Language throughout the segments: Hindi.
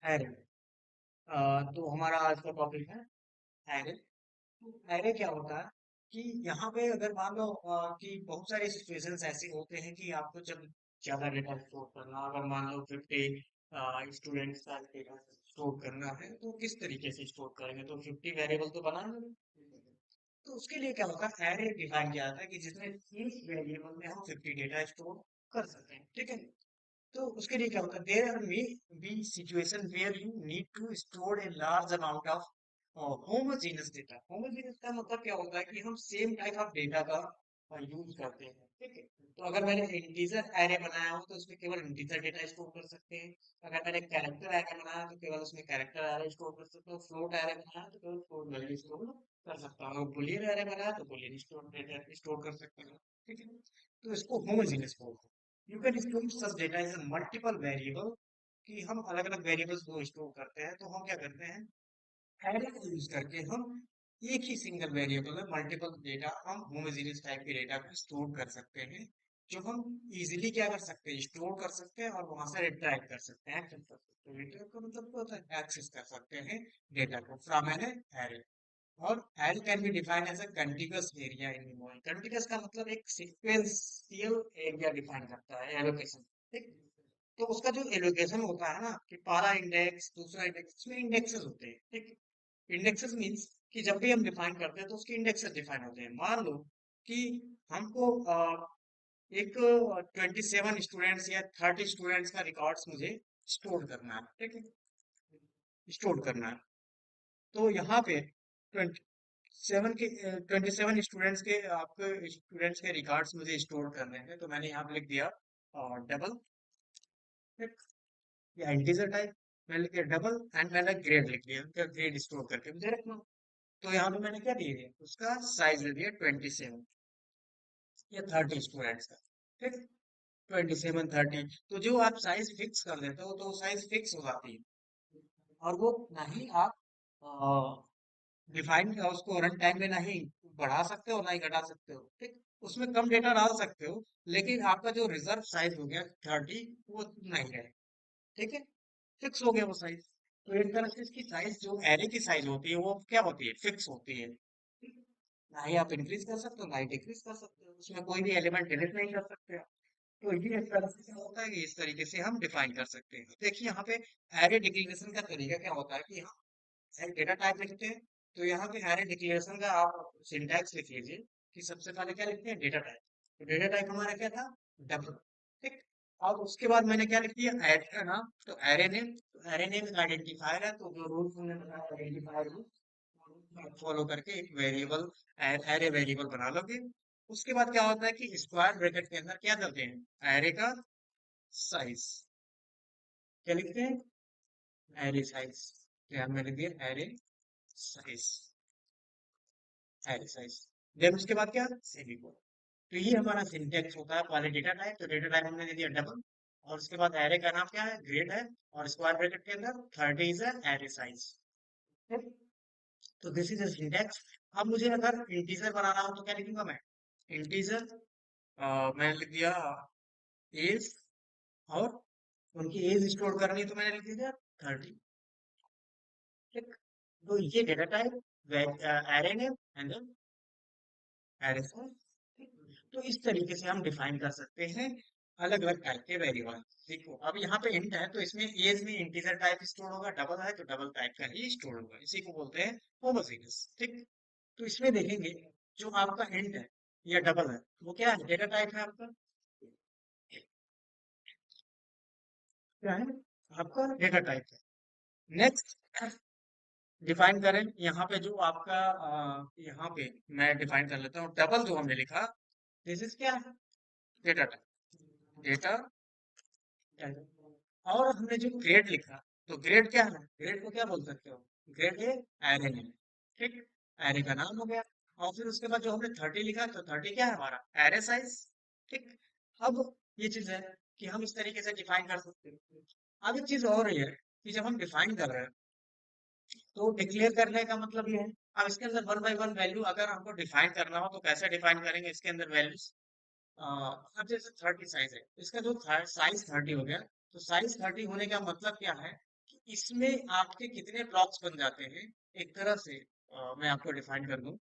एरे। तो हमारा आज का टॉपिक है एरे। एरे क्या होता है कि यहाँ पे अगर मान लो कि बहुत सारे सिचुएशंस ऐसे होते हैं कि आपको जब ज्यादा डेटा स्टोर करना, अगर मान लो 50 स्टूडेंट्स का डेटा स्टोर करना है तो किस तरीके से स्टोर करेंगे, तो 50 वेरिएबल तो बनाना है। तो उसके लिए क्या होगा, एरे डिफाइन किया जाता है कि जिसमें इस वेरिएबल में हम 50 डेटा स्टोर कर सकते हैं, ठीक है। तो उसके लिए क्या होता है, there may be situation where you need to store a large amount of homogeneous data. Homogeneous का मतलब क्या होता है कि हम सेम टाइप ऑफ डेटा का यूज करते हैं, ठीक है। तो अगर मैंने इंटीजर एरे बनाया हो तो उसमें केवल इंटीजर डेटा स्टोर कर सकते हैं। अगर मैंने कैरेक्टर एरे बनाया तो केवल उसमें कैरेक्टर एरे स्टोर कर सकते हो। फ्लोट एरे बनाया तो केवल फ्लोट वैल्यू स्टोर कर सकता हूँ। बुलियन एरे बनाया तो बुलियन स्टोर डेटा स्टोर कर सकता हूँ, ठीक है। तो इसको होमोजेनियस बोलते हैं। You can store such data is multiple variable, कि हम अलग अलग वेरिएबल्स को स्टोर करते हैं। तो हम क्या करते हैं, एरे को यूज करके हम एक ही सिंगल वेरिएबल में मल्टीपल डेटा, हम होमोजेनियस टाइप के डेटा को स्टोर कर सकते हैं, जो हम इजीली क्या कर सकते हैं, स्टोर कर सकते हैं और वहां से रिट्राइव कर सकते हैं, एक्सेस कर सकते हैं। रिट्राइव का मतलब क्या होता है, एक्सेस कर सकते हैं डेटा को फ्रॉम एन एरे। और array can be defined as a contiguous area in memory. Contiguous का मतलब एक सीक्वेंशियल एरिया डिफाइन करता है, एलोकेशन, ठीक। तो उसका जो एलोकेशन होता है ना, कि पहला इंडेक्स, दूसरा इंडेक्स, इसमें इंडेक्सेस होते हैं, ठीक। इंडेक्सेस मीन्स कि जब भी हम डिफाइन करते हैं तो उसके इंडेक्सेस डिफाइन होते हैं। मान लो कि हमको एक 27 स्टूडेंट्स या 30 स्टूडेंट्स का रिकॉर्ड्स मुझे स्टोर करना है, ठीक है, स्टोर करना है। तो यहाँ पे 27 स्टूडेंट्स के, आपके स्टूडेंट्स के रिकॉर्ड्स मुझे स्टोर करने हैं। तो मैंने यहाँ पे लिख दिया डबल, या इंटीजर टाइप। मैंने लिख दिया डबल एंड मैंने ग्रेड लिख दिया, क्या ग्रेड स्टोर करके मुझे रखना। तो यहाँ पे मैंने क्या दिया, उसका साइज दे दिया 27 या 30 स्टूडेंट्स का, ठीक। 27 30, तो जो आप साइज फिक्स कर देते हो तो साइज फिक्स हो जाती है। और वो नहीं आप डिफाइन उसको रन टाइम में नहीं बढ़ा सकते हो, ना ही घटा सकते हो, ठीक। उसमें कम डेटा डाल सकते हो, लेकिन आपका जो रिजर्व साइज हो गया 30, वो नहीं है, ठीक है, फिक्स हो गया वो साइज। तो एक तरह से इसकी साइज, जो एरे की साइज होती है, वो क्या होती है, फिक्स होती है। ना ही आप इंक्रीज कर सकते हो, ना ही डिक्रीज कर सकते हो, उसमें कोई भी एलिमेंट डिलीट नहीं कर सकते हो। तो ये इस तरह से क्या होता है कि इस तरीके से हम डिफाइन कर सकते हैं। देखिए यहाँ पे एरे डिक्लेरेशन का तरीका क्या होता है कि हम एक डेटा टाइप लिखते हैं। तो यहाँ पे एरे डिक्लेरेशन का आप सिंटैक्स लिख लीजिए कि सबसे पहले क्या लिखते हैं, डेटा टाइप। तो डेटा टाइप हमारा क्या था, डबल, ठीक। और उसके बाद मैंने क्या लिख दिया, एरे का नाम, तो एरे नेम। तो एरे नेम एक आइडेंटिफायर है, तो जो रूल्स हमने बताया आइडेंटिफायर फॉलो करके एक वेरिएबल, एरे वेरिएबल बना लोगे। उसके बाद क्या होता है कि स्क्वायर ब्रैकेट के अंदर क्या करते हैं, एरे का साइज क्या लिखते हैं, एरे साइज। क्या मैंने दिया, array size, array size. Then उसके बाद क्या, सेमीकोलन। तो ये हमारा सिंटेक्स होता है। पहले डेटा टाइप, तो डेटा टाइप हमने दे दिया डबल, और उसके बाद एरे का नाम क्या है, ग्रेड है, और स्क्वायर ब्रैकेट के अंदर 30 इज एरे साइज। तो दिस इज अ सिंटेक्स। अब मुझे अगर इंटीजर बनाना हो तो क्या लिखूंगा मैं, इंटीजर, मैंने लिख दिया एज, और उनकी एज स्टोर करनी है तो मैंने लिख दिया 30, ठीक। तो ये data type, array name and then array size. तो इस तरीके से हम डिफाइन कर सकते हैं अलग अलग टाइप के वेरिएबल। देखो अब यहाँ पे इंट है तो इसमें एज में इंटीजर टाइप स्टोर होगा, डबल है तो डबल टाइप का ही स्टोर होगा, इसी को बोलते हैं होमोजेनियस, ठीक। तो इसमें देखेंगे जो आपका इंट है या डबल है, वो क्या है, डेटा टाइप है आपका, क्या है, आपका डेटा टाइप है। नेक्स्ट डिफाइन करें, यहाँ पे जो आपका यहाँ पे मैं डिफाइन कर लेता हूँ, डबल जो हमने लिखा, दिस इज क्या है, डेटा टाइप, डेटा टाइप। और हमने जो ग्रेड लिखा, तो ग्रेड क्या है, ग्रेड को क्या बोल सकते हो, ग्रेड है एरे नेम, ठीक, एरे का नाम हो गया। और फिर उसके बाद जो हमने 30 लिखा, तो 30 क्या है हमारा, एरे साइज, ठीक। अब ये चीज है कि हम इस तरीके से डिफाइन कर सकते हैं। अब एक चीज और ये है कि जब हम डिफाइन कर रहे हैं तो डिक्लेयर करने का मतलब ये है, अब इसके अंदर वन बाय वन वैल्यू अगर हमको डिफाइन करना हो तो कैसे डिफाइन करेंगे, इसके अंदर वैल्यूज, अब जैसे 30 साइज है, इसका जो साइज 30 हो गया, तो साइज 30 होने का मतलब क्या है, इसमें आपके कितने ब्लॉक्स बन जाते हैं, एक तरह से मैं आपको डिफाइन कर दूं।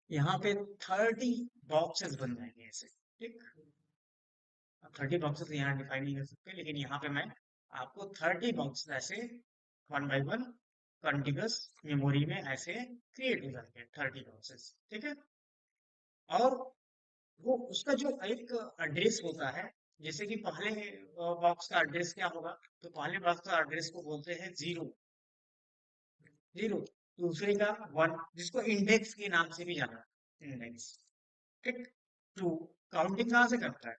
यहाँ पे 30 बॉक्सेस बन जाएंगे ऐसे, ठीक। अब 30 बॉक्सेस यहाँ डिफाइन नहीं कर सकते, लेकिन यहाँ पे मैं आपको 30 बॉक्स ऐसे one by one continuous memory में ऐसे क्रिएट हो जाते हैं 30 बॉक्सेस, ठीक है। और वो उसका जो एक एड्रेस होता है, जैसे कि पहले बॉक्स का एड्रेस क्या होगा, तो पहले बॉक्स का एड्रेस को बोलते हैं जीरो, जीरो। दूसरे का वन, जिसको इंडेक्स के नाम से भी जाना, इंडेक्स, ठीक। टू काउंटिंग कहाँ से करता है,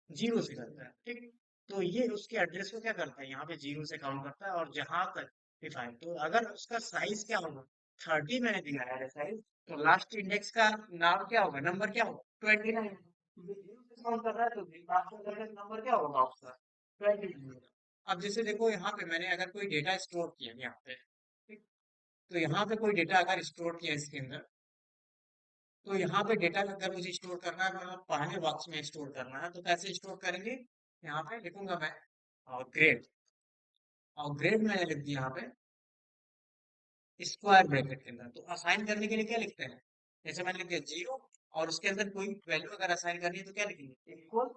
जीरो से करता है, ठीक। तो ये उसके एड्रेस को क्या करता है, यहाँ पे जीरो से काउंट करता है, और जहां तक डिफाइन, तो अगर उसका साइज क्या होगा, 30 मैंने दिया है साइज, तो लास्ट इंडेक्स का नाम क्या होगा, नंबर क्या होगा, 29। काउंट कर रहा है तो नंबर क्या होगा उसका, 29। अब जैसे देखो यहाँ पे मैंने अगर कोई डेटा स्टोर किया यहाँ पे, ठीक। तो यहाँ पे कोई डेटा अगर स्टोर किया इसके अंदर, तो यहाँ पे डेटा अगर मुझे स्टोर करना है, मतलब पहले बॉक्स में स्टोर करना है, तो कैसे स्टोर करेंगे, यहाँ पे लिखूंगा मैं और ग्रेड, और ग्रेड मैंने लिख दिया यहाँ पे स्क्वायर ब्रैकेट के अंदर। तो असाइन करने के लिए क्या लिखते हैं, जैसे मैंने लिख दिया जीरो, और उसके अंदर कोई वैल्यू अगर असाइन करनी है तो क्या लिखेंगे, इक्वल,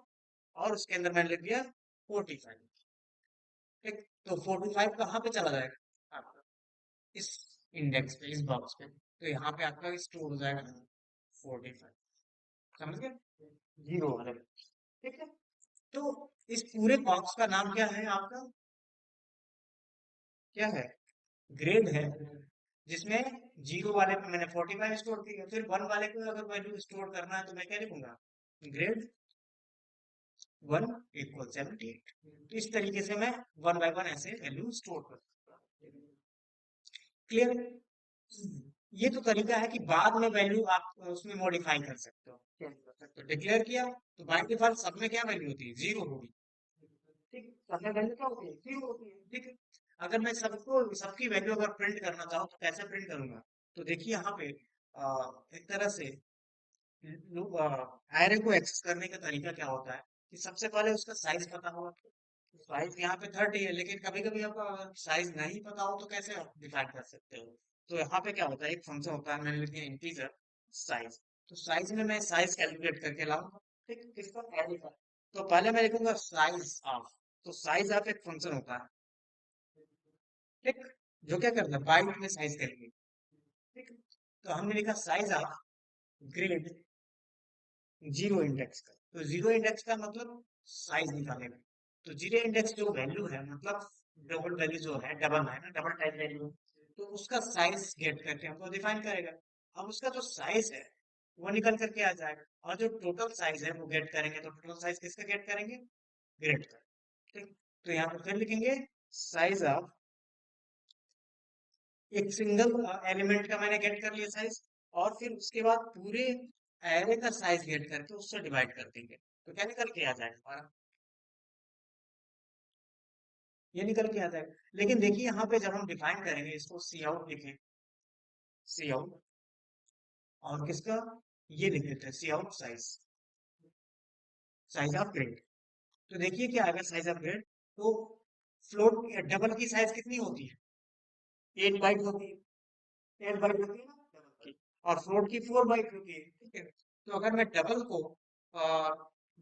और उसके अंदर मैंने लिख दिया 45, ठीक। तो 45 कहाँ पे चला जाएगा आपका, इस इंडेक्स पे, इस बॉक्स पे, तो यहाँ पे आपका स्टोर हो जाएगा 45, समझ गए, जीरो वाले, ठीक है। तो इस पूरे बॉक्स का नाम क्या है आपका, क्या है, ग्रेड है, जिसमें जीरो वाले पे मैंने 45 स्टोर किया, फिर वन वाले को अगर वैल्यू स्टोर करना है तो मैं क्या लिखूंगा, ग्रेड वन इक्वल 78। तो इस तरीके से मैं वन बाय वन ऐसे वैल्यू स्टोर कर सकता हूँ, क्लियर। ये तो तरीका है कि बाद में वैल्यू आप उसमें मॉडिफाई कर सकते हो, change कर सकते हो, डिक्लेयर किया तो बाय डिफॉल्ट सब में क्या वैल्यू होती है, जीरो होगी, ठीक। सब में वैल्यू क्या होती है, जीरो होती है, ठीक है। अगर मैं सबको सबकी वैल्यू अगर प्रिंट करना चाहूँ तो कैसे प्रिंट करूंगा, तो देखिए यहाँ पे एक तरह से एरे को एक्सेस करने का तरीका क्या होता है, कि सबसे पहले उसका साइज पता होगा, साइज यहाँ पे 30 है, लेकिन कभी कभी आपको अगर साइज नहीं पता हो तो कैसे आप डिफाइन कर सकते हो, तो यहाँ पे क्या होता है, एक फंक्शन होता है, मैंने लिख दिया इंटीजर साइज। तो साइज में मैं साइज कैलकुलेट करके लाऊंगा, ठीक, किसका, एरे का। तो पहले मैं लिखूंगा साइज ऑफ, तो साइज ऑफ एक फंक्शन होता है, ठीक, जो क्या करता है, बाइट में साइज कैलकुलेट, ठीक। तो हमने लिखा size of grade zero index का, तो जीरो इंडेक्स का मतलब साइज निकालेगा, तो जीरो इंडेक्स जो वैल्यू है, मतलब डबल वैल्यू जो है, डबल है ना, डबल टाइप वैल्यू, तो उसका साइज गेट करके हमको डिफाइन करेगा। अब उसका जो साइज है वो निकल करके आ जाएगा, और जो टोटल साइज है वो गेट करेंगे, तो टोटल साइज किसका गेट करेंगे, ग्रेड का, ठीक। तो यहाँ पर फिर लिखेंगे साइज ऑफ, एक सिंगल एलिमेंट का मैंने गेट कर लिया साइज, और फिर उसके बाद पूरे एरे का साइज गेट करके उससे डिवाइड कर देंगे, तो क्या निकल के आ जाएगा हमारा, ये निकल के आ जाएगा। लेकिन देखिए यहाँ पे जब हम डिफाइन करेंगे इसको, सी आउट लिखें, सी आउट, और किसका, ये लिख देते हैं C out size, size of grade. तो देखिए क्या आएगा साइज ऑफ ग्रेड, तो फ्लोट डबल की साइज कितनी होती है, 8 बाइट होती है, 8 बाइट होती है ना डबल की, और फ्लोट की 4 बाइट होती है, ठीक है। तो अगर मैं डबल को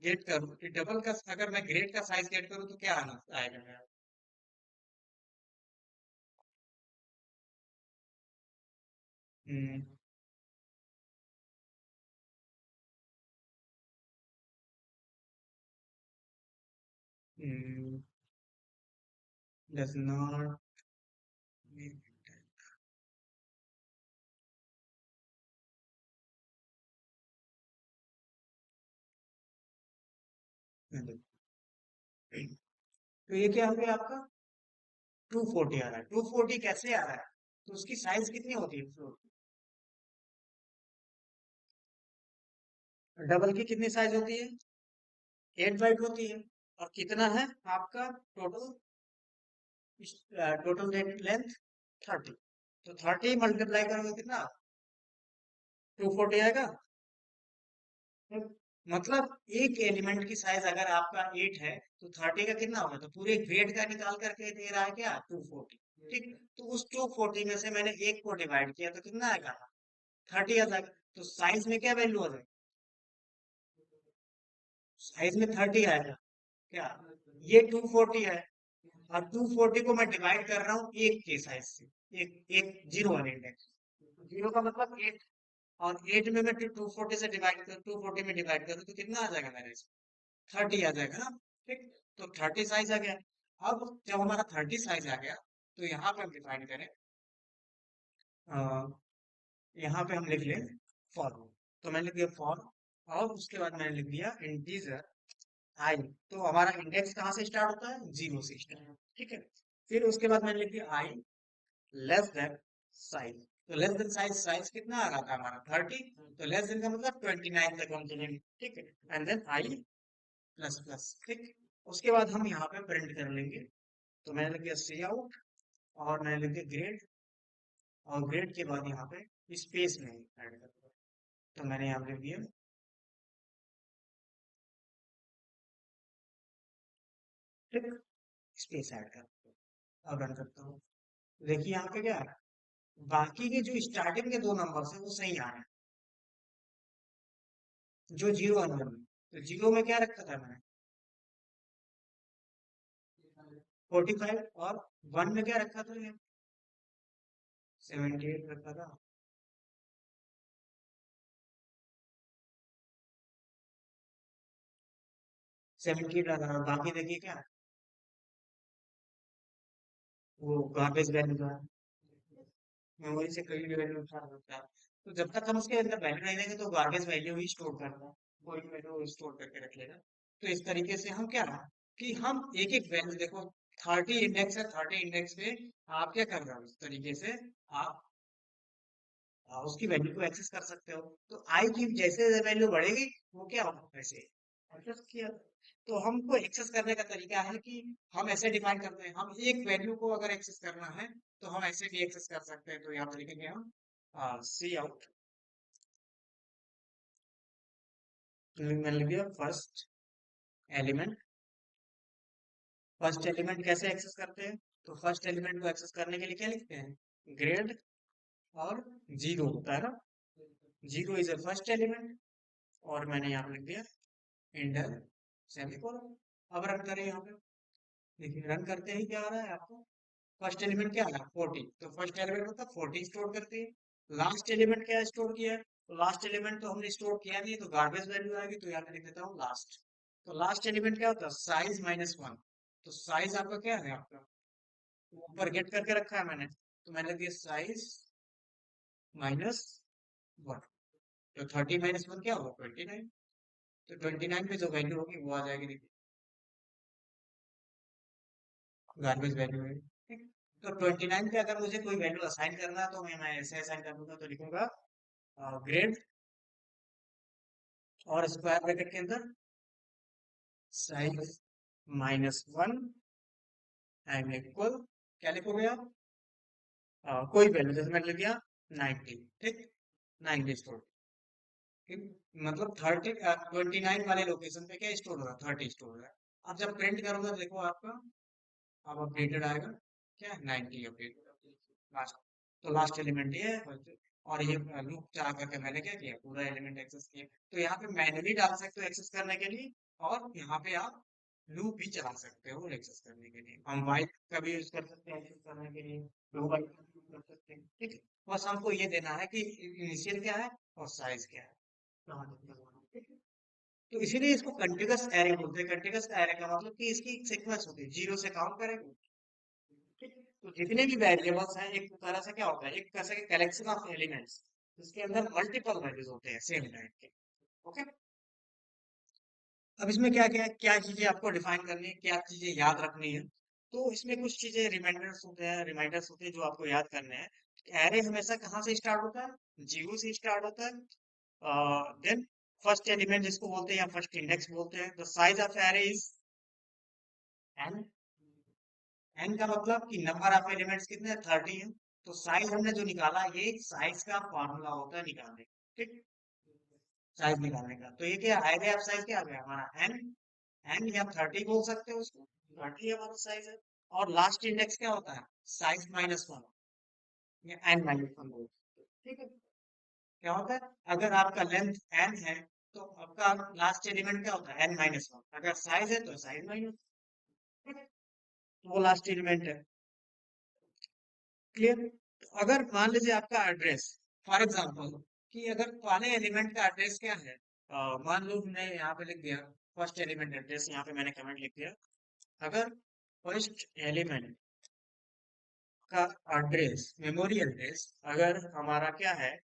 गेट करूँ, कि डबल का अगर मैं ग्रेड का साइज गेट करूँ तो क्या आना आएगा मेरा, does not तो ये क्या हो गया आपका, 240 आ रहा है, 240 कैसे आ रहा है, तो उसकी साइज कितनी होती है फ्लोट, डबल की कितनी साइज होती है, 8 बाइट होती है, और कितना है आपका टोटल, टोटल लेंथ 30, तो 30 मल्टीप्लाई करोगे कितना, 240 आएगा, मतलब एक एलिमेंट की साइज अगर आपका 8 है तो 30 का कितना होगा, तो पूरे ग्रेड का निकाल करके दे रहा है क्या, 240। ठीक, तो उस 240 में से मैंने एक को डिवाइड किया तो कितना आएगा, 30 आ जाएगा। तो साइज में क्या वैल्यू आ जाएगी, साइज में 30 आएगा क्या, ये 240 है, और 240 को मैं डिवाइड कर रहा हूँ एक के साइज से, एक एक जीरो वाले इंडेक्स, जीरो का मतलब 8, और 8 में मैं 240 से डिवाइड कर, 240 में डिवाइड करूँ तो कितना आ जाएगा मेरे, 30 आ जाएगा ना। ठीक, तो 30 साइज आ गया। अब जब हमारा 30 साइज आ गया तो यहाँ पे हम डिफाइन करें, अ, यहाँ पे हम लिख लें फॉर, तो मैंने लिख दिया फॉर, और उसके बाद मैंने लिख दिया इंटीजर आई। तो हमारा इंडेक्स कहाँ से स्टार्ट होता है, जीरो से स्टार्ट, ठीक है। फिर उसके बाद मैंने लिख दिया आई लेस देन साइज, तो लेस देन साइज, साइज कितना आ रहा था हमारा 30, तो लेस देन का मतलब 29 तक हम चलेंगे, ठीक है। And then i plus plus, ठीक। उसके बाद हम यहाँ पे प्रिंट कर लेंगे, तो मैंने लिख दिया सी आउट, और मैंने लिख दिया ग्रेड, और ग्रेड के बाद यहाँ पे स्पेस में ऐड कर दिया, तो मैंने यहाँ पे लिख दिया, ठीक, स्पेस ऐड कर दिया। अब रन करता हूँ, देखिए यहाँ पे क्या है, बाकी के जो स्टार्टिंग के दो नंबर है वो सही आ रहे हैं, जो जीरो और वन, तो जीरो में क्या रखा था मैंने, 45, और वन में क्या रखा था ये, 78 रखा था। 78 रखा था, बाकी देखिए क्या, वो गार्बेज वैल्यू का मेमोरी से कई वैल्यू उठा सकता है। तो जब तक हम उसके अंदर वैल्यू नहीं देंगे तो गार्बेज वैल्यू ही स्टोर करता है, कोई वैल्यू स्टोर करके रख लेगा। तो इस तरीके से हम क्या है कि हम एक एक वैल्यू देखो, 30 इंडेक्स है, 30 इंडेक्स पे आप क्या कर रहे हो, इस तरीके से आप उसकी वैल्यू को एक्सेस कर सकते हो। तो आई की जैसे वैल्यू बढ़ेगी वो क्या होगा, वैसे एक्सेस किया। तो हमको एक्सेस करने का तरीका है कि हम ऐसे डिफाइन करते हैं, हम एक वैल्यू को अगर एक्सेस करना है तो हम ऐसे भी एक्सेस कर सकते हैं। तो यहाँ पर लिखेंगे हम सी आउट, मैंने लिख दिया फर्स्ट एलिमेंट। फर्स्ट एलिमेंट कैसे एक्सेस करते हैं, तो फर्स्ट एलिमेंट को एक्सेस करने के लिए क्या लिखते हैं, ग्रेड, और जीरो होता है ना, zero is a first element, और मैंने यहाँ पे लिख दिया इंटर सेमीकोलन। अब रन करें यहाँ पे, देखिए रन करते ही क्या आ रहा है आपको, फर्स्ट एलिमेंट क्या आ रहा है 40, तो फर्स्ट एलिमेंट मतलब 40 स्टोर करती है। लास्ट एलिमेंट क्या स्टोर किया है, तो लास्ट एलिमेंट तो हमने स्टोर किया नहीं, तो गार्बेज वैल्यू आएगी, तो यहाँ पे लिख देता हूँ लास्ट। तो लास्ट एलिमेंट क्या होता है, साइज माइनस वन, तो साइज आपका क्या है, आपका ऊपर गेट करके रखा है मैंने, तो मैंने दिया साइज माइनस वन, तो 30 माइनस वन क्या होगा, 29, तो 29 पे जो वैल्यू होगी वो आ जाएगी, देखिए गार्बेज वैल्यू है, ठीक। तो 29 पे अगर मुझे कोई वैल्यू असाइन करना है तो मैं ऐसे असाइन कर दूंगा, तो लिखूंगा ग्रेड, और स्क्वायर ब्रैकेट के अंदर size minus one and equal, क्या लिखोगे आप, कोई वैल्यू, जैसे मैंने लिख दिया 90, ठीक, 90 स्टोर, ठीक। मतलब 30 29 वाले लोकेशन पे क्या स्टोर हो रहा है, 30 स्टोर हो रहा है। अब जब प्रिंट करूंगा देखो आपका, अब अपडेटेड आएगा, क्या 90 अपडेटेड लास्ट, तो लास्ट एलिमेंट ये है, और ये लूप चला करके मैंने क्या किया, पूरा एलिमेंट एक्सेस किया। तो यहाँ पे मैनुअली डाल सकते हो एक्सेस करने के लिए, और यहाँ पे आप लूप भी चला सकते हो एक्सेस करने के लिए, हम वाइल का भी यूज कर सकते हैं एक्सेस करने के लिए, दो वाइल का भी यूज कर सकते हैं, ठीक है। बस हमको ये देना है कि इनिशियल क्या है और साइज क्या है, कहाँ तक करवाना है, ठीक है। तो इसीलिए इसको कंटीग्यूअस एरे बोलते हैं। कंटीग्यूअस एरे का मतलब कि इसकी सीक्वेंस होती है, जीरो से काउंट करेंगे, ठीक है? तो जितने भी वेरिएबल्स हैं एक तरह से क्या होता है, एक तरह से कलेक्शन ऑफ एलिमेंट्स, जिसके अंदर मल्टीपल वैल्यूज होते हैं सेम टाइप के, ओके। अब इसमें क्या क्या क्या चीजें आपको डिफाइन करनी है, क्या चीजें याद रखनी है, तो इसमें कुछ चीजें रिमाइंडर्स होते हैं जो आपको याद करने हैं। एरे हमेशा कहाँ से स्टार्ट होता है, जीरो से स्टार्ट होता है, देन फर्स्ट एलिमेंट जिसको बोलते हैं या फर्स्ट इंडेक्स बोलते हैं, the size of array is n, n का मतलब कि नंबर ऑफ एलिमेंट्स कितने 30 है, तो साइज हमने जो निकाला ये साइज का फॉर्मूला होता है निकालने, ठीक। साइज निकालने का। तो ये क्या अरे ऑफ साइज क्या आ गया हमारा एन। एन या 30 बोल सकते हो उसको, 30 हमारा साइज है। और लास्ट इंडेक्स क्या होता है, साइज -1 या एन -1 बोल सकते हो, ठीक है। क्या होता है, अगर आपका लेंथ एन है तो आपका लास्ट एलिमेंट क्या होता है n-1। अगर साइज है तो साइज माइनस, ठीक है। तो वो लास्ट एलिमेंट है। क्लियर। अगर मान लीजिए आपका एड्रेस, फॉर एग्जांपल, कि अगर पहले एलिमेंट का एड्रेस क्या है, मान लो मैं यहाँ पे लिख दिया फर्स्ट एलिमेंट एड्रेस, यहाँ पे मैंने कमेंट लिख दिया। अगर फर्स्ट एलिमेंट का एड्रेस, मेमोरी एड्रेस अगर हमारा क्या है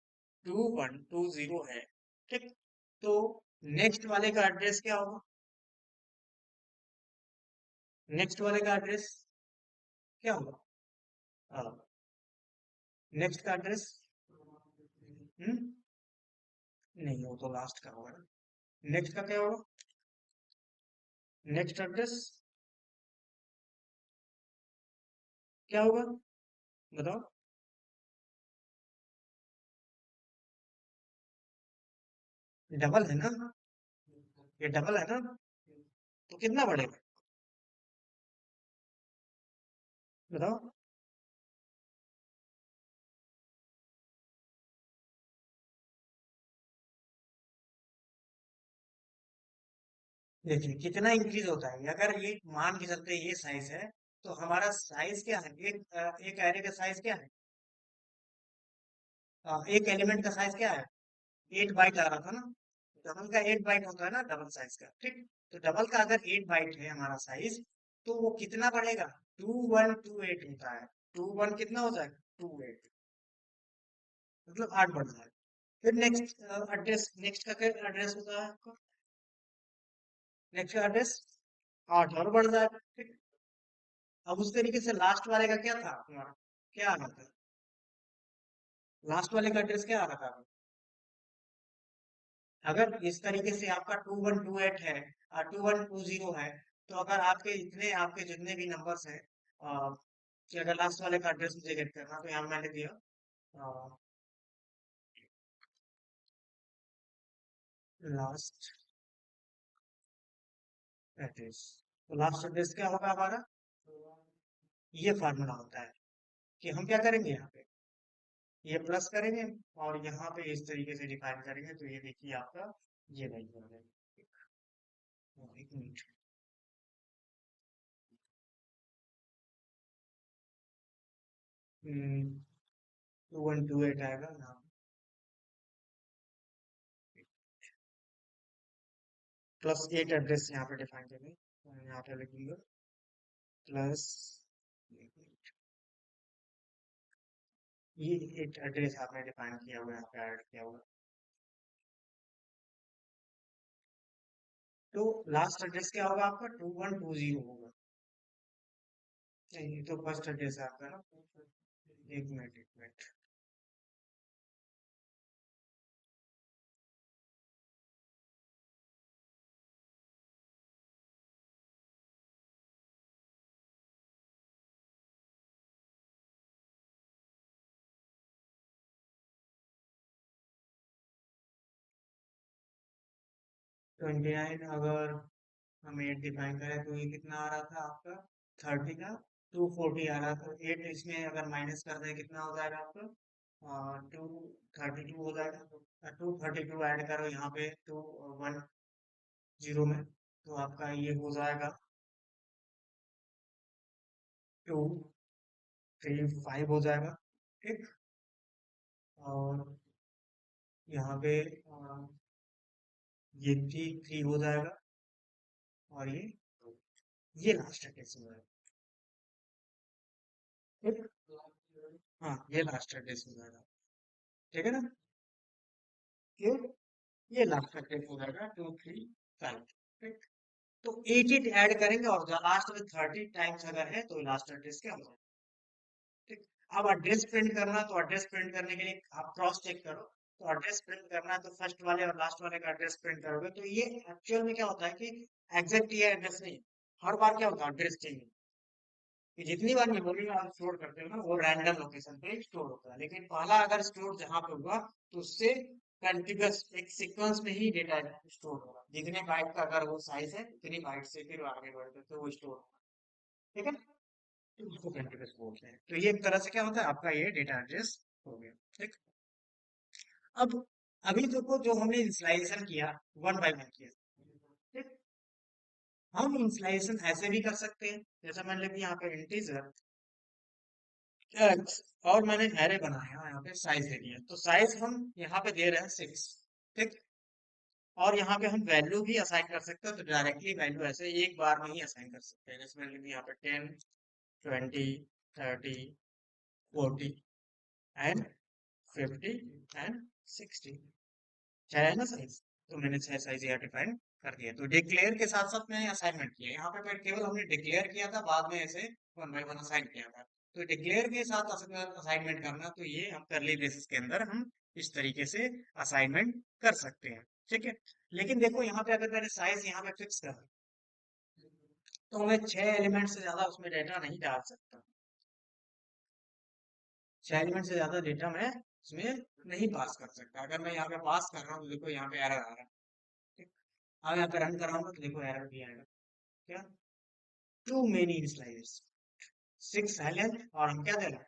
2120 है, ठीक। तो नेक्स्ट वाले का एड्रेस क्या होगा, नेक्स्ट वाले का एड्रेस क्या होगा, नेक्स्ट का एड्रेस, नहीं वो तो लास्ट का होगा ना। नेक्स्ट का क्या होगा, नेक्स्ट एड्रेस क्या होगा, बताओ। डबल है ना, ये डबल है ना, तो कितना बढ़ेगा, बताओ। देखिए कितना इंक्रीज होता है, अगर ये मान के चलते ये साइज है, तो हमारा साइज क्या है, एक एरे का साइज क्या है, एक एलिमेंट का साइज क्या है, 8 बाइट आ रहा था ना। डबल का 8 बाइट होता है ना डबल साइज का, ठीक। तो डबल का अगर 8 बाइट है हमारा साइज, तो वो कितना बढ़ेगा, 2128 होता है। 21 कितना हो जाएगा, 28, मतलब 8 बढ़ जाएगा। फिर नेक्स्ट एड्रेस, नेक्स्ट का क्या एड्रेस होता है आपका, नेक्स्ट का एड्रेस 8 और बढ़ जाएगा, ठीक। अब उस तरीके से लास्ट वाले का क्या था हमारा, क्या आ रहा था, लास्ट वाले का एड्रेस क्या आ रहा था, अगर इस तरीके से आपका 2128 है और 2120 है, तो अगर आपके इतने आपके जितने भी नंबर्स हैं, कि अगर लास्ट वाले का एड्रेस मुझे गेट करना, तो यहाँ मैंने दिया लास्ट एड्रेस। तो लास्ट एड्रेस क्या होगा हमारा, ये फार्मूला होता है कि हम क्या करेंगे यहाँ पे, ये प्लस करेंगे और यहाँ पे इस तरीके से डिफाइन करेंगे, तो ये देखिए आपका ये वैल्यू हो जाएगी। एक मिनट, 2128 आएगा यहाँ, +8 एड्रेस यहाँ पे डिफाइन करेंगे, तो यहाँ पे लिखूंगा प्लस, ये एक एड्रेस आपने डिफाइन किया हुआ है, यहाँ पे ऐड किया हुआ है। तो लास्ट एड्रेस क्या होगा आपका, 2120 होगा। नहीं, ये तो फर्स्ट एड्रेस है आपका ना, एक मिनट एक मिनट। 29 अगर हम 8 डिफाइन करें तो ये कितना आ रहा था आपका, 30 का 240 आ रहा था। 8 इसमें अगर माइनस कर दें कितना हो जाएगा आपका, 232 हो जाएगा। 232 ऐड करो यहाँ पे 210 में, तो आपका ये हो जाएगा 235 हो जाएगा, ठीक। और यहाँ पे ये 3 हो जाएगा, और ये लास्ट एड्रेस हो जाएगा, ठीक। हाँ ये लास्ट एड्रेस हो जाएगा, ठीक है ना। ये ये लास्ट एड्रेस हो जाएगा 235, ठीक। तो 8 ऐड करेंगे और लास्ट में 30 टाइम्स अगर है तो लास्ट एड्रेस क्या होगा, ठीक। अब एड्रेस प्रिंट करना, तो एड्रेस प्रिंट करने के लिए आप क्रॉस चेक करो। तो एड्रेस प्रिंट करना है तो फर्स्ट वाले और लास्ट वाले का एड्रेस प्रिंट करोगे, तो ये एक्चुअल में क्या होता है कि एग्जैक्ट ये एड्रेस नहीं, हर बार क्या होता है एड्रेस चेंज, कि जितनी बार मेमोरी में आप स्टोर करते हो ना वो रैंडम लोकेशन पे स्टोर होता है, लेकिन पहला अगर स्टोर जहां पे हुआ तो उससे कंटिन्यूअस एक सीक्वेंस में ही डेटा स्टोर होगा, जितने बाइट का अगर वो साइज है उतनी बाइट से फिर आगे बढ़ करके वो स्टोर होगा। ठीक है, तो इसको कंटिन्यूअस बोलते हैं। तो ये एक तरह से क्या होता है, आपका ये डेटा एड्रेस हो गया। ठीक, अब अभी देखो जो हमने इंस्लाइजेशन किया, वन बाय वन किया। ठीक, हम इंस्लाइजेशन ऐसे भी कर सकते हैं, जैसा मान लिया कि यहाँ पे इंटीजर x और मैंने एरे बनाया, यहाँ पे साइज दे दिया, तो साइज हम यहाँ पे दे रहे हैं 6। ठीक, और यहाँ पे हम वैल्यू भी असाइन कर सकते हैं, तो डायरेक्टली वैल्यू ऐसे एक बार में ही असाइन कर सकते हैं। जैसे मैंने यहाँ पे 10, 20, 30, 40 एंड 50 एंड 60। छह है ना साइज, तो मैंने 6 साइज यहाँ डिफाइन कर दिया। तो डिक्लेयर के साथ साथ मैंने असाइनमेंट किया, यहाँ पे मैं केवल हमने डिक्लेयर किया था, बाद में ऐसे वन बाय वन असाइन किया था। तो डिक्लेयर के साथ असाइनमेंट करना, तो ये हम करली ब्रेसेस के अंदर हम इस तरीके से असाइनमेंट कर सकते हैं। ठीक है, लेकिन देखो यहाँ पे अगर मैंने साइज यहाँ पे फिक्स कर, तो मैं 6 एलिमेंट से ज्यादा उसमें डेटा नहीं डाल सकता। 6 एलिमेंट से ज्यादा डेटा मैं उसमें नहीं पास कर सकता। अगर मैं यहाँ पे पास कर रहा हूँ तो देखो यहाँ पे एरर आ रहा है। ठीक, अब यहाँ पे रन कराऊंगा तो देखो एरर भी आएगा। क्या, टू मेनी स्लाइड्स, 6 है और हम क्या दे रहे हैं,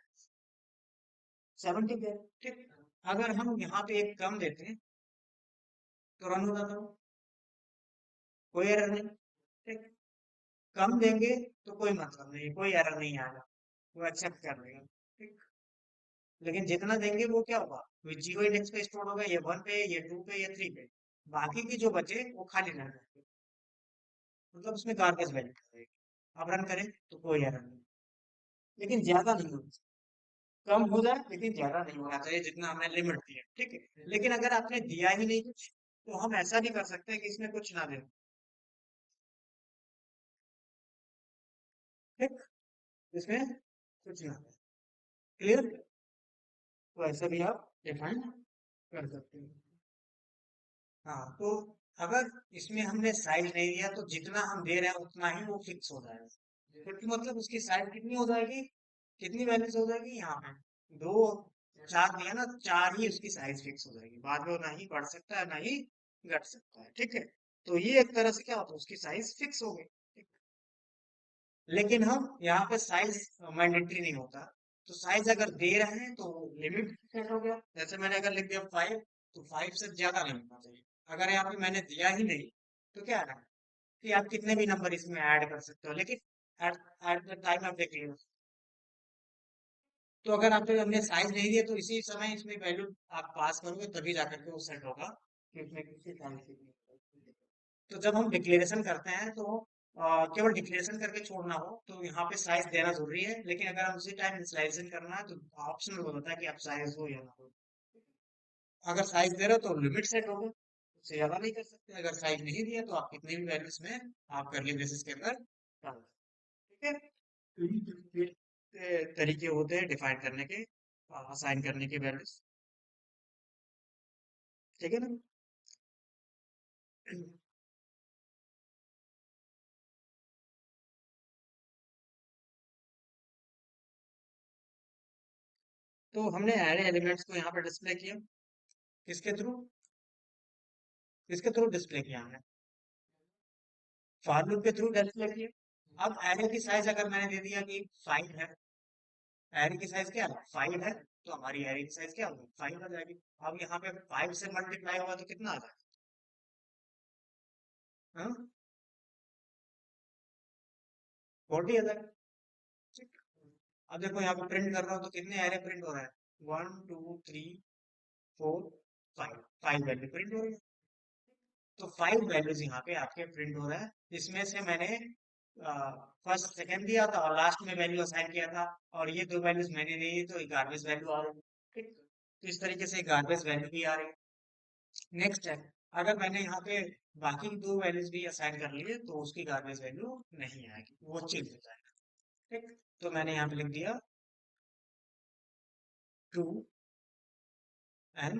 70 दे रहे हैं। ठीक, अगर हम यहाँ पे एक कम देते हैं तो रन हो जाता है, कोई एरर नहीं। ठीक, कम देंगे तो कोई मतलब नहीं, कोई एरर नहीं आएगा, वो एक्सेप्ट कर लेगा। ठीक, लेकिन जितना देंगे वो क्या होगा, वो जीरो इंडेक्स पे स्टोर होगा, ये 1 पे, ये 2 पे, ये 3 पे, बाकी की जो बचे वो खाली रह जाएंगे, मतलब उसमें गार्बेज वैल्यू रहेगी। अब रन करें तो कोई एरर नहीं, लेकिन ज्यादा नहीं होगा, कम हो जाए लेकिन ज्यादा नहीं होना चाहिए जितना हमने लिमिट दी है। ठीक है, लेकिन अगर आपने दिया ही नहीं कुछ, तो हम ऐसा भी कर सकते हैं कि इसमें कुछ ना दें। ठीक, इसमें कुछ ना दें, क्लियर, तो ऐसा भी आप डिफाइन कर सकते हैं। हाँ, तो अगर इसमें हमने साइज नहीं दिया तो जितना हम दे रहे हैं उतना ही वो फिक्स हो जाएगा। फिफ्टी मतलब उसकी साइज कितनी हो जाएगी, कितनी वैल्यू से हो जाएगी, यहाँ पे दो चार दिया ना, चार ही उसकी साइज फिक्स हो जाएगी, बाद में वो ना ही बढ़ सकता है ना ही घट सकता है। ठीक है, तो ये एक तरह से क्या होता है, उसकी साइज फिक्स हो गई। लेकिन हम यहाँ पे साइज मैंडेटरी नहीं होता, तो साइज अगर दे रहे हैं तो लिमिट सेट हो गया। जैसे मैंने अगर लिख दिया 5, तो 5 से ज्यादा नहीं होना चाहिए। अगर यहाँ पे मैंने दिया ही नहीं, तो क्या है कि आप कितने भी नंबर इसमें ऐड कर सकते हो, लेकिन at at the time of declare, तो अगर आप हमने साइज नहीं दिया तो इसी समय इसमें वैल्यू आप पास करोगे तभी जाकर के वो सेट होगा कि उसमें किसी साइज की नहीं। तो जब हम डिक्लेरेशन करते हैं तो केवल डिक्लेरेशन करके छोड़ना हो तो यहाँ पे साइज देना जरूरी है, लेकिन अगर हम उसी टाइम इनिशियलाइजेशन करना है तो ऑप्शनल हो जाता है कि आप साइज हो या ना हो। अगर साइज दे रहे हो तो लिमिट सेट होगा, उससे ज्यादा नहीं कर सकते। अगर साइज नहीं दिया तो आप कितनी भी वैल्यूज में आप करली ब्रेसेस के अंदर डाल सकते हैं। ठीक है, तो ये तरीके होते हैं डिफाइन करने के, असाइन करने के वैल्यूज। ठीक है ना। तो हमने एरे एलिमेंट्स को यहाँ पर डिस्प्ले किया, किसके थ्रू, किसके थ्रू डिस्प्ले किया हमने, फॉर लूप के थ्रू डिस्प्ले किया। अब एरे की साइज अगर मैंने दे दिया कि 5 है, एरे की साइज क्या है 5 है, तो हमारी एरे की साइज क्या होगी 5 आ जाएगी। अब यहाँ पे 5 से मल्टीप्लाई हुआ तो कितना आ जाएगा, हाँ 40 आ जाएगा। ठीक, अब देखो यहाँ पे प्रिंट कर रहा हूँ तो कितने एरे प्रिंट हो रहा है, 1 2 3 4 5, 5 वैल्यू प्रिंट हो रही है। तो 5 वैल्यूज यहाँ पे आपके प्रिंट हो रहा है, इसमें से मैंने फर्स्ट सेकंड दिया था और लास्ट में वैल्यू असाइन किया था, और ये दो वैल्यूज मैंने दी थी तो गार्बेज वैल्यू आ रही है। ठीक, तो इस तरीके से गार्बेज वैल्यू भी आ रही है। नेक्स्ट है, अगर मैंने यहाँ पे बाकी दो वैल्यूज भी असाइन कर लिए तो उसकी गार्बेज वैल्यू नहीं आएगी, वो चेंज हो जाएगा। ठीक, तो मैंने यहाँ पे लिख दिया 2 and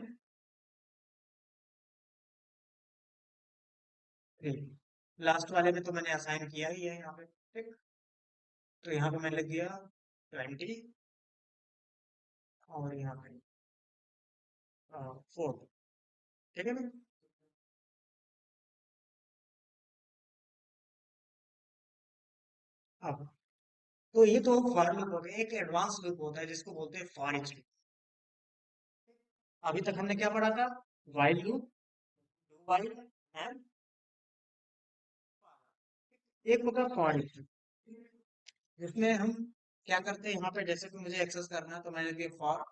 3, लास्ट वाले में तो मैंने असाइन किया ही है यहाँ पे। ठीक, तो यहाँ पे मैंने लिख दिया 20 और यहाँ पे 4। ठीक है ना। अब तो ये तो फॉर लूप हो गया, एक एडवांस लूप होता है जिसको बोलते हैं फॉर ईच लूप। अभी तक हमने क्या पढ़ा था? While loop, do while and एक होता है फॉर ईच लूप, जिसमें हम क्या करते हैं यहाँ पे, जैसे कि मुझे एक्सेस करना है तो मैंने दिया फॉर,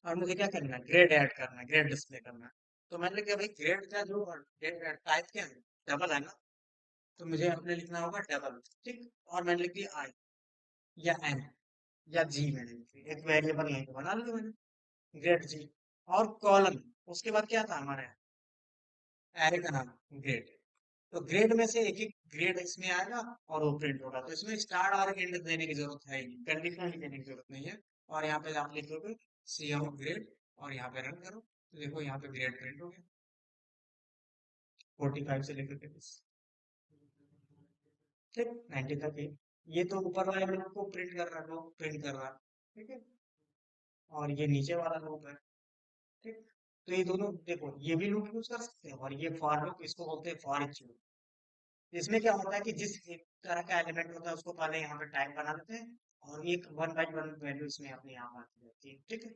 और मुझे क्या करना है, ग्रेड ऐड करना है, ग्रेड डिस्प्ले करना है। तो मैंने कहा भाई ग्रेड का जो टाइप क्या है, डबल है ना, तो मुझे अपने लिखना होगा डबल। ठीक, और मैंने लिख दिया आई या एन या जी, मैंने लिख दिया, एक वेरिएबल यहीं पे बना लिया मैंने, ग्रेड जी। और कॉलम, उसके बाद क्या था हमारे एरे का नाम, ग्रेड। तो ग्रेड में से एक एक ग्रेड इसमें आएगा और वो प्रिंट होगा। तो इसमें स्टार्ट और एंड देने की जरूरत है ही, कंडीशन देने की जरूरत नहीं है। और यहाँ पे आप लिखोगे सी आउट ग्रेड और यहाँ पे रन करो, तो देखो यहाँ पे ग्रेड प्रिंट हो गया 45 से लेकर के 20। ठीक, 90 तक है। ये तो ऊपर वाले लोग को प्रिंट कर रहा है, लोग प्रिंट कर रहा है। ठीक है, और ये नीचे वाला लूप है। ठीक, तो ये दोनों देखो, ये भी लूप यूज कर सकते हैं और ये फॉर लूप, इसको बोलते हैं फॉर ईच लूप। इसमें क्या होता है कि जिस एक तरह का एलिमेंट होता है उसको पहले यहाँ पे टाइप बना देते हैं, और एक वन बाई वन वैल्यू इसमें अपने यहाँ आती रहती है। ठीक है,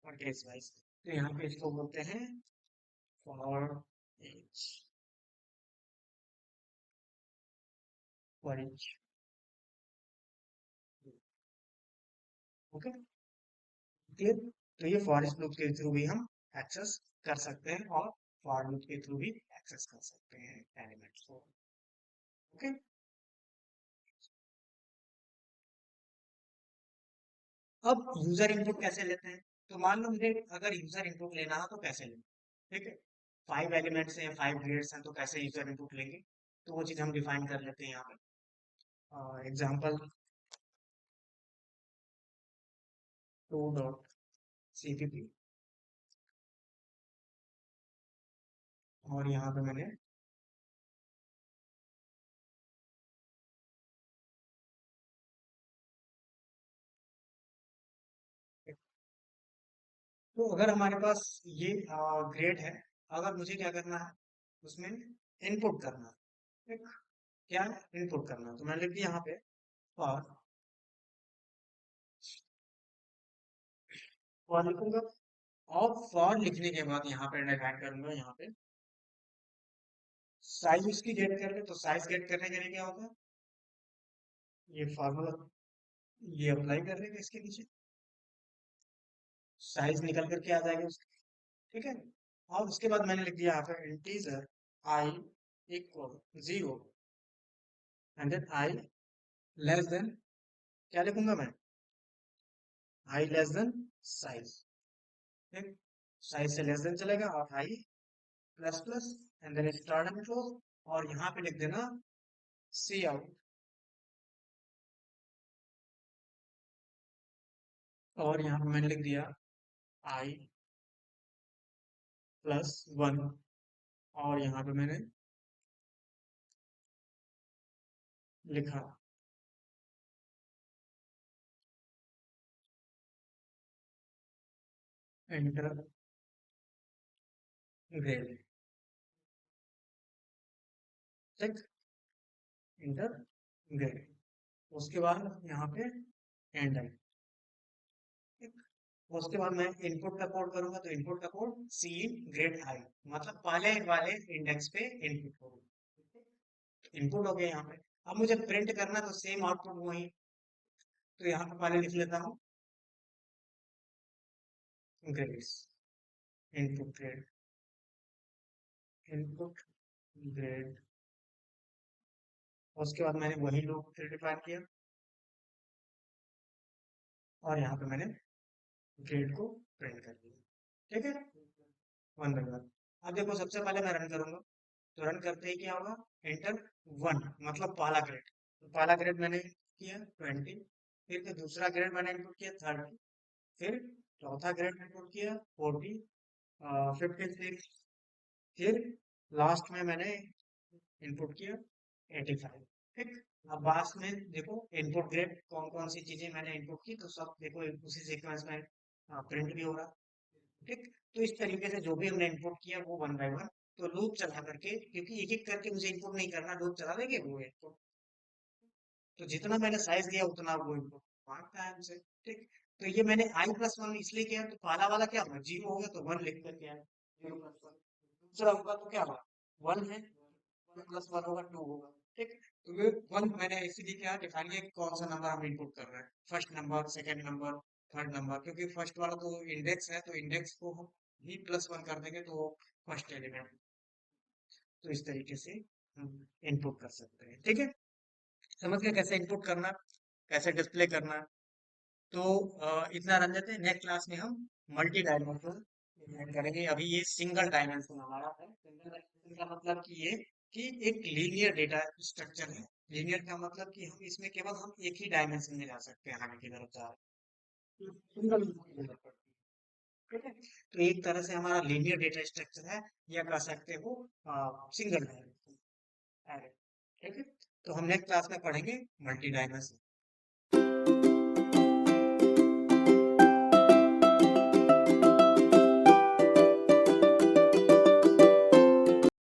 और केस वाइज। तो यहाँ पे इसको बोलते हैं for each, for each. Okay, clear. तो ये फॉर ईच लूप के थ्रू भी हम एक्सेस कर सकते हैं, और फॉर लूप के थ्रू भी एक्सेस कर सकते हैं एलिमेंट्स को। ओके, अब यूजर इनपुट कैसे लेते हैं? तो मान लो मुझे अगर यूजर इनपुट लेना है तो कैसे लें? ठीक है, 5 एलिमेंट्स हैं, 5 ग्रेड्स हैं, तो कैसे यूजर इनपुट लेंगे? तो वो चीज हम डिफाइन कर लेते हैं यहाँ पे। एग्जाम्पल 2.cpp, और यहाँ पे मैंने, तो अगर हमारे पास ये ग्रेड है, अगर मुझे क्या करना है उसमें इनपुट करना है। ठीक, क्या इनपुट करना है, तो मैंने लिख दिया यहाँ पे फॉर, फॉर लिखूंगा। और फॉर लिखने के बाद यहाँ पे डिफाइन करूंगा, यहाँ पे साइज उसकी गेट कर ले, तो साइज गेट करने के लिए क्या होगा, ये फार्मूला, ये अप्लाई कर लेंगे इसके नीचे, साइज निकल करके आ जाएगा उसका। ठीक है, और उसके बाद मैंने लिख दिया यहाँ पे integer i equal 0, and then i less than, क्या लिखूंगा मैं, आई लेस देन साइज। ठीक, साइज से लेस देन चलेगा, और i plus plus, and then start and close, और यहाँ पे लिख देना सी आउट, और यहाँ पे मैंने लिख दिया आई प्लस 1, और यहाँ पे मैंने लिखा एंटर ग्रेड। ठीक, इंटर ग्रेड, उसके बाद यहाँ पे एंड आई। ठीक, उसके बाद मैं इनपुट का कोड करूंगा, तो इनपुट का कोड सी ग्रेड आई, मतलब पहले वाले इंडेक्स पे इनपुट होगा। इनपुट हो गया यहाँ पे। अब मुझे प्रिंट करना, तो सेम आउटपुट वही, तो यहाँ पे पहले लिख लेता हूँ grades, input grade, input grade. उसके बाद मैंने वही लूप डिफाइन किया, और यहाँ पे मैंने ग्रेड को प्रिंट कर दिया। ठीक है, वन बाई वन। अब देखो, सबसे पहले मैं रन करूंगा, तो रन करते ही क्या होगा, एंटर 1, मतलब पहला ग्रेड। तो पहला ग्रेड मैंने किया 20, फिर दूसरा ग्रेड मैंने इनपुट किया 30, फिर चौथा ग्रेड इनपुट किया 40, 56, फिर लास्ट में मैंने इनपुट किया 85। ठीक, अब बाद में देखो इनपुट ग्रेड कौन कौन सी चीजें मैंने इनपुट की, तो सब देखो उसी सीक्वेंस में प्रिंट भी हो रहा। ठीक। तो इस तरीके से जो भी हमने इनपुट किया वो वन बाय वन, तो लूप चला करके, क्योंकि एक एक करके मुझे इनपुट नहीं करना, लूप चला देंगे वो इनपुट, तो जितना मैंने साइज दिया उतना वो इनपुट मांगता है हमसे। ठीक। तो ये मैंने आई प्लस वन इसलिए किया, तो पहला वाला क्या होगा, जीरो होगा तो वन लिख करके आया, जीरो प्लस वन। दूसरा होगा तो क्या होगा, वन है, वन प्लस वन होगा, टू होगा। ठीक। तो ये वन मैंने इसीलिए क्या दिखा दिया कि कौन सा नंबर हम इनपुट कर रहे हैं, first number, second number, third number, क्योंकि फर्स्ट वाला तो इंडेक्स है, तो इंडेक्स को हम भी प्लस वन कर देंगे तो फर्स्ट एलिमेंट। तो इस तरीके से हम इनपुट कर सकते हैं। ठीक है, समझ गए कैसे इनपुट करना, कैसे डिस्प्ले करना। तो इतना रन जाते हैं, नेक्स्ट क्लास में हम मल्टी डायमेंशनल डिजाइन करेंगे। अभी ये सिंगल डायमेंशन हमारा है। सिंगल डायमेंशन का मतलब कि ये कि एक लीनियर डेटा स्ट्रक्चर है। लीनियर का मतलब कि हम इसमें केवल हम एक ही डायमेंशन में जा सकते हैं, आगे की तरफ जा रहे हैं, सिंगल की जरूरत पड़ती है। ठीक है, तो एक तरह से हमारा लीनियर डेटा स्ट्रक्चर है, या कह सकते हो सिंगल डायमेंशन है। ठीक है, तो हम नेक्स्ट क्लास में पढ़ेंगे मल्टी डायमेंशन।